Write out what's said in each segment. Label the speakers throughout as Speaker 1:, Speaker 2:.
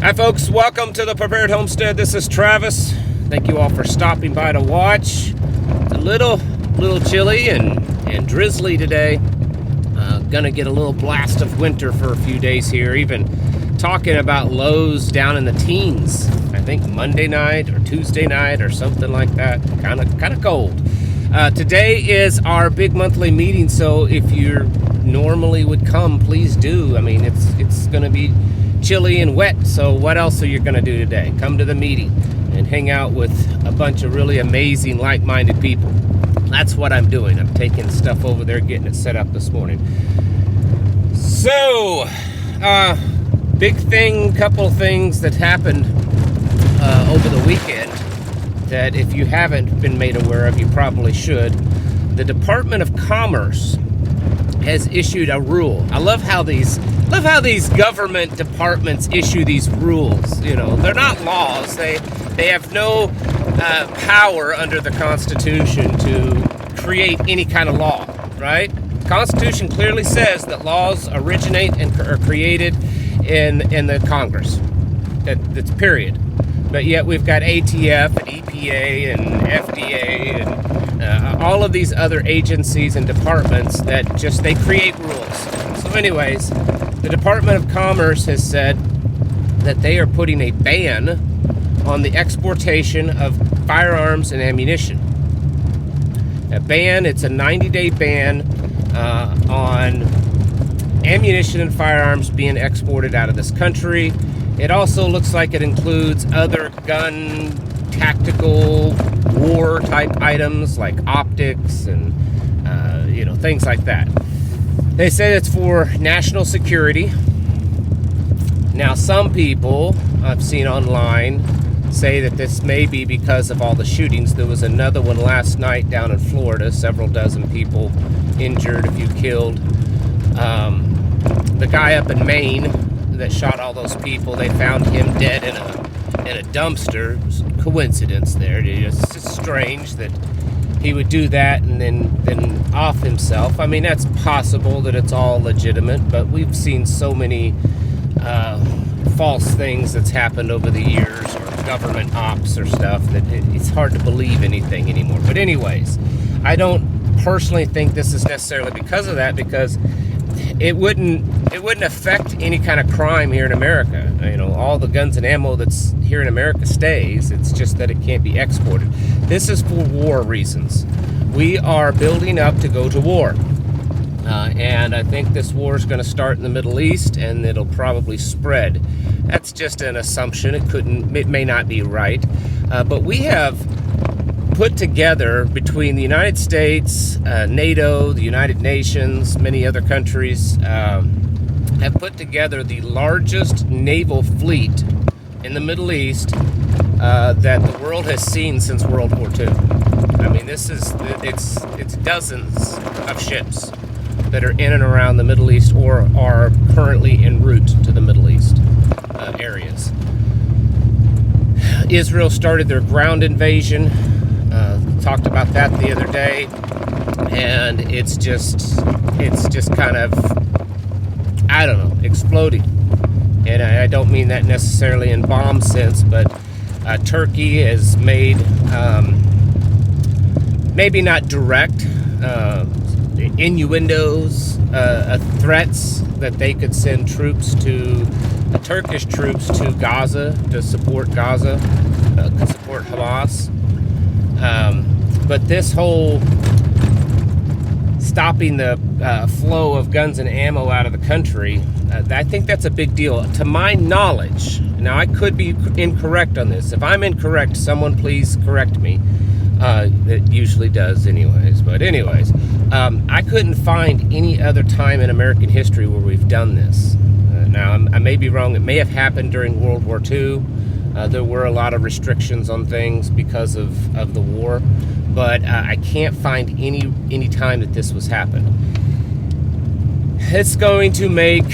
Speaker 1: Hi folks, welcome to the Prepared Homestead. This is Travis. Thank you all for stopping by to watch. It's a little chilly and drizzly today. Gonna get a little blast of winter for a few days here. Even talking about lows down in the teens. I think Monday night or Tuesday night or something like that. Kind of cold. Today is our big monthly meeting, so if you normally would come, please do. I mean, it's gonna be chilly and wet, so what else are you gonna do today? Come to the meeting and hang out with a bunch of really amazing, like-minded people. That's what I'm doing. I'm taking stuff over there, getting it set up this morning. So, big thing, couple things that happened over the weekend that if you haven't been made aware of, you probably should. The Department of Commerce has issued a rule. I love how these government departments issue these rules. You know, they're not laws. They have no power under the Constitution to create any kind of law, right? The Constitution clearly says that laws originate and are created in the Congress. That's period. But yet we've got ATF and EPA and FDA and all of these other agencies and departments that they create rules. So anyways, the Department of Commerce has said that they are putting a ban on the exportation of firearms and ammunition. A ban, it's a 90-day ban on ammunition and firearms being exported out of this country. It also looks like it includes other gun, tactical, war type items like optics and things like that. They say it's for national security. Now, some people I've seen online say that this may be because of all the shootings. There was another one last night down in Florida, several dozen people injured, a few killed. The guy up in Maine that shot all those people, they found him dead in a dumpster. It was a coincidence there. It's just strange that he would do that and then off himself. I mean, that's possible that it's all legitimate, but we've seen so many false things that's happened over the years, or government ops or stuff, that it's hard to believe anything anymore. But anyways, I don't personally think this is necessarily because of that, because it wouldn't affect any kind of crime here in America. You know, all the guns and ammo that's here in America stays. It's just that it can't be exported. This is for war reasons. We are building up to go to war. And I think this war is going to start in the Middle East, and it'll probably spread. That's just an assumption. It may not be right. But we have put together, between the United States, NATO, the United Nations, many other countries, have put together the largest naval fleet in the Middle East that the world has seen since World War II. I mean, it's dozens of ships that are in and around the Middle East or are currently en route to the Middle East areas. Israel started their ground invasion. Talked about that the other day, and it's just kind of, I don't know, exploding. And I don't mean that necessarily in bomb sense, but Turkey has made, maybe not direct, innuendos, threats that they could send Turkish troops to Gaza to support Gaza, to support Hamas. But this whole stopping the flow of guns and ammo out of the country, I think that's a big deal. To my knowledge, now I could be incorrect on this. If I'm incorrect, someone please correct me. It usually does anyways. But anyways, I couldn't find any other time in American history where we've done this. Now, I may be wrong. It may have happened during World War II. There were a lot of restrictions on things because of the war, but I can't find any time that this was happened. It's going to make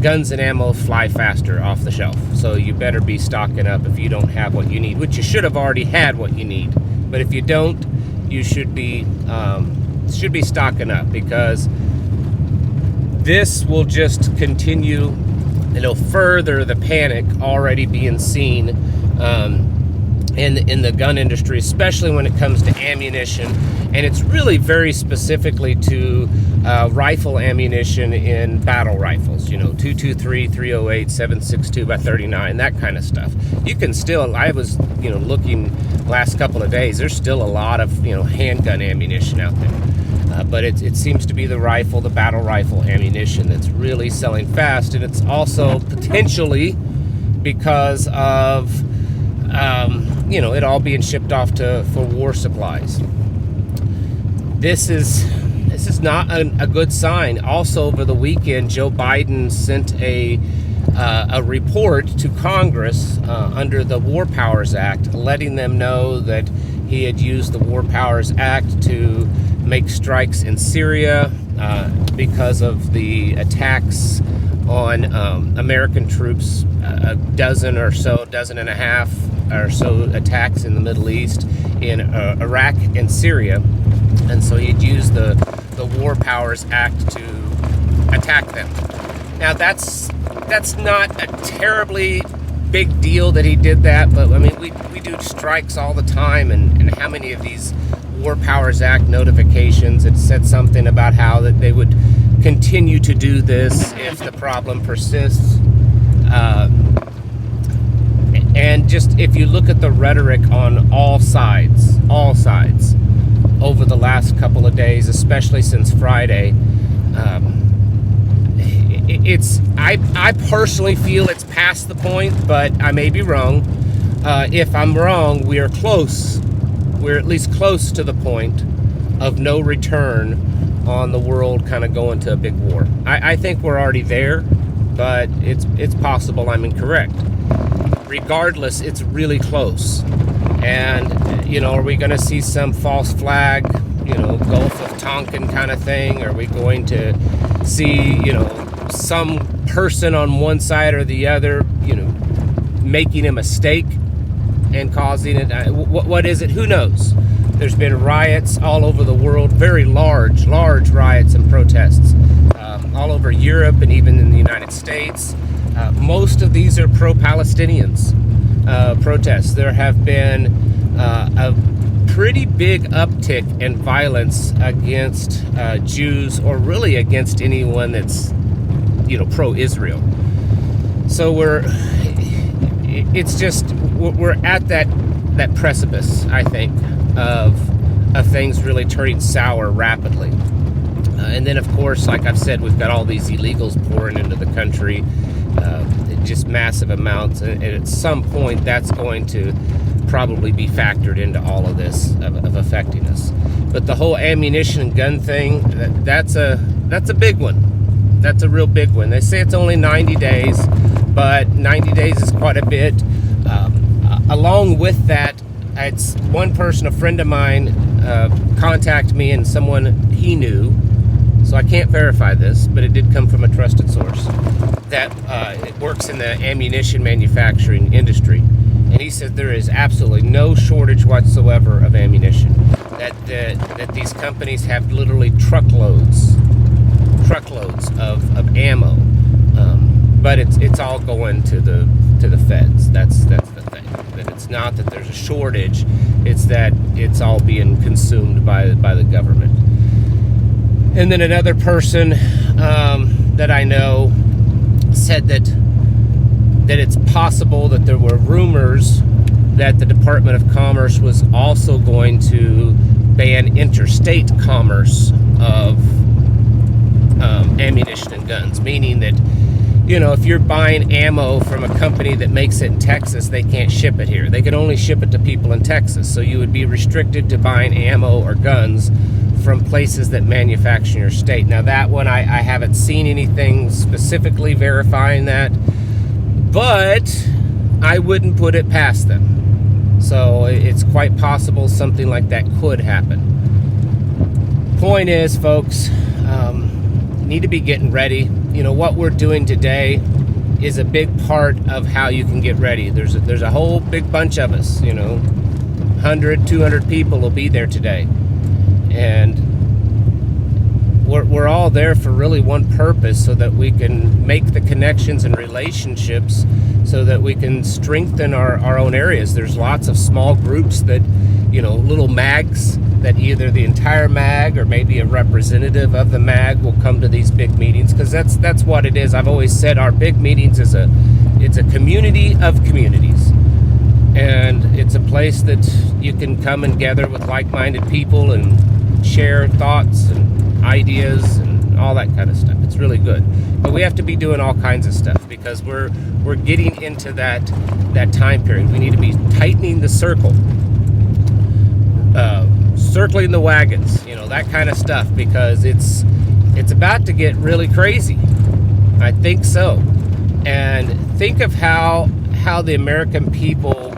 Speaker 1: guns and ammo fly faster off the shelf, so you better be stocking up if you don't have what you need, which you should have already had what you need. But if you don't, you should be stocking up, because this will just continue it'll further the panic already being seen in the gun industry, especially when it comes to ammunition. And it's really very specifically to rifle ammunition in battle rifles, 223, 308, 7.62 by 39, that kind of stuff. You can still, I was looking last couple of days, there's still a lot of handgun ammunition out there, but it seems to be the battle rifle ammunition that's really selling fast. And it's also potentially because of it all being shipped off for war supplies. This is not a good sign. Also, over the weekend, Joe Biden sent a report to Congress under the War Powers Act, letting them know that he had used the War Powers Act to make strikes in Syria because of the attacks on American troops, a dozen and a half or so attacks in the Middle East, in Iraq and Syria. And so he'd used the War Powers Act to attack them. Now that's not a terribly big deal that he did that, but I mean we do strikes all the time, and how many of these War Powers Act notifications, it said something about how that they would continue to do this if the problem persists. And just if you look at the rhetoric on all sides over the last couple of days, especially since Friday, I personally feel it's past the point, but I may be wrong. If I'm wrong, we are close. We're at least close to the point of no return on the world kind of going to a big war. I think we're already there, but it's possible I'm incorrect. Regardless, it's really close. And, are we going to see some false flag, Gulf of Tonkin kind of thing? Are we going to see, some person on one side or the other, making a mistake and causing it? What is it? Who knows? There's been riots all over the world, very large riots and protests all over Europe and even in the United States. Most of these are pro-Palestinians protests. There have been a pretty big uptick in violence against Jews, or really against anyone that's pro-Israel. So we're at that precipice, I think, of things really turning sour rapidly. And then, of course, like I've said, we've got all these illegals pouring into the country, just massive amounts. And at some point, that's going to probably be factored into all of this of affecting us. But the whole ammunition and gun thing, that's a big one. That's a real big one. They say it's only 90 days, but 90 days is quite a bit. Along with that, it's one person, a friend of mine, contacted me, and someone he knew, so I can't verify this, but it did come from a trusted source, that it works in the ammunition manufacturing industry. And he said there is absolutely no shortage whatsoever of ammunition. That these companies have literally truckloads of ammo, but it's all going to the feds. That's the thing. That it's not that there's a shortage; it's that it's all being consumed by the government. And then another person that I know said that it's possible that there were rumors that the Department of Commerce was also going to ban interstate commerce of ammunition and guns, meaning that, if you're buying ammo from a company that makes it in Texas, they can't ship it here. They can only ship it to people in Texas. So you would be restricted to buying ammo or guns from places that manufacture in your state. Now that one, I haven't seen anything specifically verifying that, but I wouldn't put it past them. So it's quite possible something like that could happen. Point is, folks, need to be getting ready. What we're doing today is a big part of how you can get ready. There's a whole big bunch of us, 100, 200 people will be there today. And we're all there for really one purpose, so that we can make the connections and relationships, so that we can strengthen our own areas. There's lots of small groups that, little mags, that either the entire mag or maybe a representative of the mag will come to these big meetings, because that's what it is. I've always said our big meetings it's a community of communities, and it's a place that you can come and gather with like-minded people and share thoughts and ideas and all that kind of stuff. It's really good, but we have to be doing all kinds of stuff, because we're getting into that time period. We need to be tightening the circle, circling the wagons, that kind of stuff, because it's about to get really crazy. I think so. And think of how the American people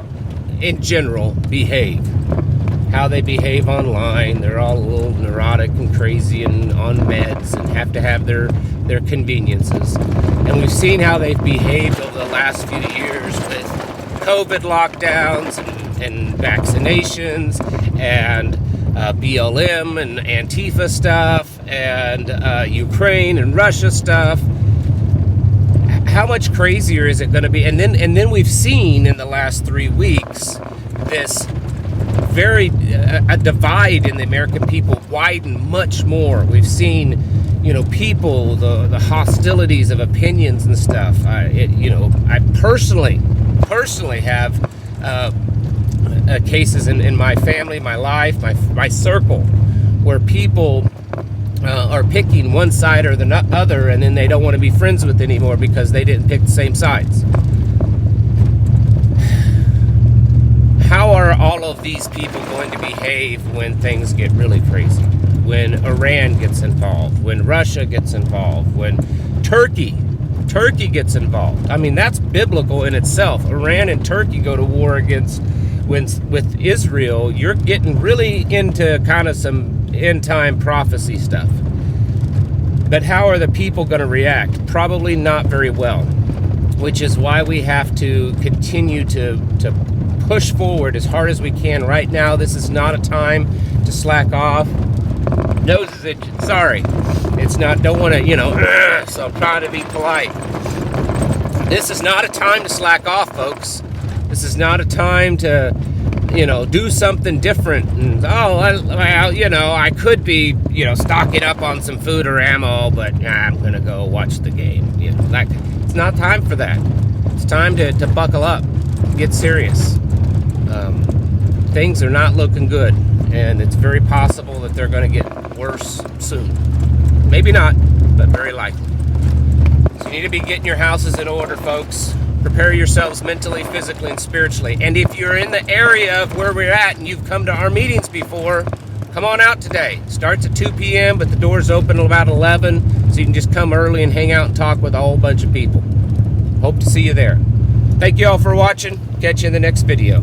Speaker 1: in general behave. How they behave online. They're all a little neurotic and crazy and on meds and have to have their conveniences. And we've seen how they've behaved over the last few years with COVID lockdowns and vaccinations and BLM and Antifa stuff and Ukraine and Russia stuff. How much crazier is it going to be? And then we've seen in the last 3 weeks this a divide in the American people widen much more. We've seen, people, the hostilities of opinions and stuff. I personally have cases in my family, my life, my circle, where people are picking one side or the other, and then they don't want to be friends with anymore because they didn't pick the same sides. How are all of these people going to behave when things get really crazy? When Iran gets involved, when Russia gets involved, when Turkey gets involved. I mean, that's biblical in itself. Iran and Turkey go to war with Israel. You're getting really into kind of some end time prophecy stuff. But how are the people going to react? Probably not very well, which is why we have to continue to push forward as hard as we can. Right now, this is not a time to slack off. Noses itching. Sorry. It's not, don't want to, so I'm trying to be polite. This is not a time to slack off, folks. This is not a time to, do something different. And, I could be, stocking up on some food or ammo, but I'm going to go watch the game. It's not time for that. It's time to buckle up, get serious. Things are not looking good, and it's very possible that they're going to get worse soon. Maybe not, but very likely. So you need to be getting your houses in order, folks. Prepare yourselves mentally, physically, and spiritually. And if you're in the area of where we're at and you've come to our meetings before, come on out today. Starts at 2 p.m., but the doors open at about 11, so you can just come early and hang out and talk with a whole bunch of people. Hope to see you there. Thank you all for watching. Catch you in the next video.